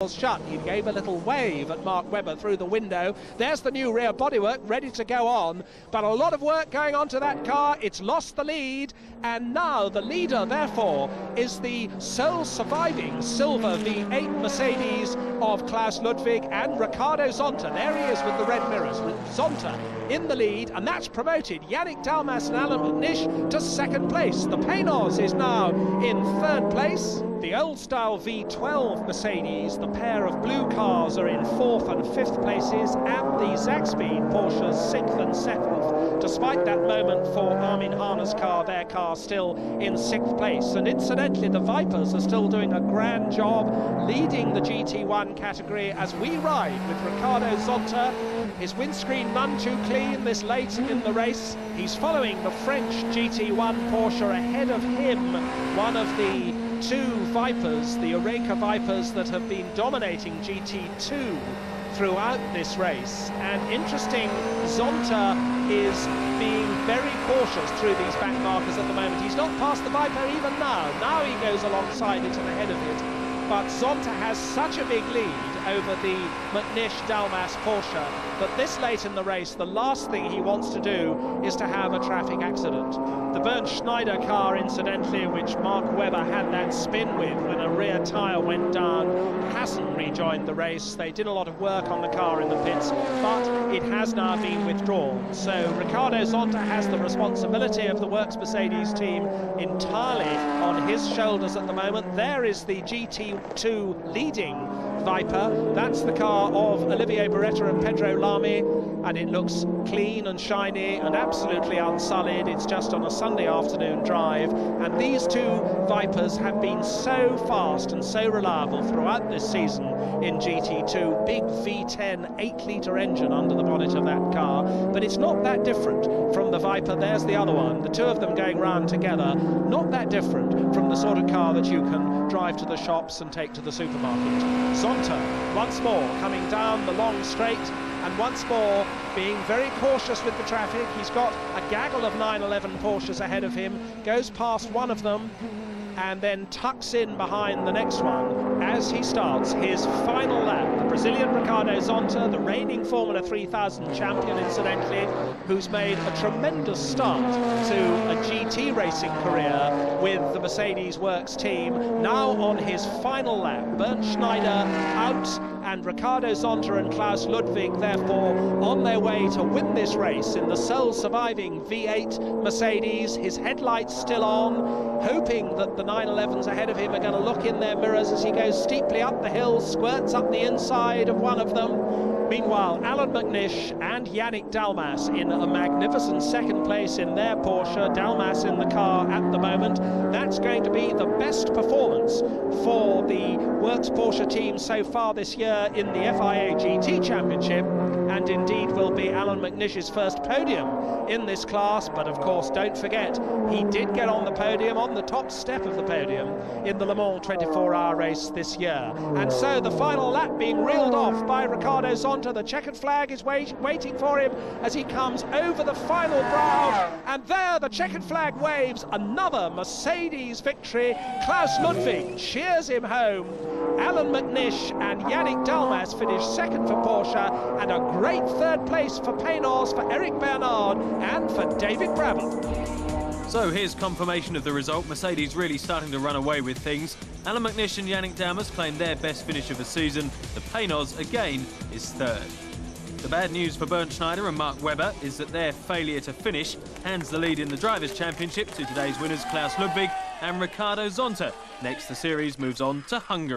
shut. He gave a little wave at Mark Webber through the window. There's the new rear bodywork ready to go on, but a lot of work going on to that car. It's lost the lead, and now the leader therefore is the sole surviving silver V8 Mercedes of Klaus Ludwig and Ricardo Zonta. There he is with the red mirrors, with Zonta in the lead, and that's promoted Yannick Dalmas and Alan McNish to second place. The Paynos is now in third place. The old-style V12 Mercedes, the pair of blue cars, are in fourth and fifth places, and the Zaxby Porsches sixth and seventh. Despite that moment for Armin Hahne's car, their car still in sixth place. And incidentally, the Vipers are still doing a grand job leading the GT1 category as we ride with Ricardo Zonta. His windscreen none too clean this late in the race. He's following the French GT1 Porsche. Ahead of him, one of the two Vipers, the Oreca Vipers, that have been dominating GT2 throughout this race. And interesting, Zonta is being very cautious through these back markers at the moment. He's not past the Viper even now. Now he goes alongside it and ahead of it. But Zonta has such a big lead over the McNish-Dalmas Porsche that this late in the race, the last thing he wants to do is to have a traffic accident. The Bernd Schneider car, incidentally, which Mark Webber had that spin with when a rear tyre went down, hasn't rejoined the race. They did a lot of work on the car in the pits, but it has now been withdrawn. So Ricardo Zonta has the responsibility of the Works Mercedes team entirely on his shoulders at the moment. There is the GT2 leading Viper. That's the car of Olivier Beretta and Pedro Lamy, and it looks clean and shiny and absolutely unsullied. It's just on a Sunday afternoon drive, and these two Vipers have been so fast and so reliable throughout this season in GT2. Big V10 8-litre engine under the bonnet of that car, but it's not that different from the Viper. There's the other one, the two of them going round together, not that different from the sort of car that you can drive to the shops and take to the supermarket. Zonta once more coming down the long straight, and once more being very cautious with the traffic. He's got a gaggle of 911 Porsches ahead of him, goes past one of them and then tucks in behind the next one as he starts his final lap. The Brazilian Ricardo Zonta, the reigning Formula 3000 champion, incidentally, who's made a tremendous start to a GT racing career with the Mercedes Works team, now on his final lap. Bernd Schneider out, and Ricardo Zonta and Klaus Ludwig, therefore, on their way to win this race in the sole surviving V8 Mercedes. His headlights still on, hoping that the 911s ahead of him are going to look in their mirrors as he goes steeply up the hill, squirts up the inside of one of them. Meanwhile, Alan McNish and Yannick Dalmas in a magnificent second place in their Porsche. Dalmas in the car at the moment. That's going to be the best performance for the Works Porsche team so far this year in the FIA.GT Championship, and indeed will be Alan McNish's first podium in this class. But of course, don't forget, he did get on the podium, on the top step of the podium, in the Le Mans 24-hour race this year. And so the final lap being reeled off by Ricardo Zonta. The checkered flag is waiting for him as he comes over the final brow, and there the checkered flag waves. Another Mercedes victory. Klaus Ludwig cheers him home. Alan McNish and Yannick Dalmas finish second for Porsche, and a great third place for Paynos, for Eric Bernard and for David Brabham. So here's confirmation of the result. Mercedes really starting to run away with things. Alan McNish and Yannick Dalmas claim their best finish of the season. The Paynos, again, is third. The bad news for Bernd Schneider and Mark Webber is that their failure to finish hands the lead in the Drivers' Championship to today's winners Klaus Ludwig and Ricardo Zonta. Next, the series moves on to Hungary.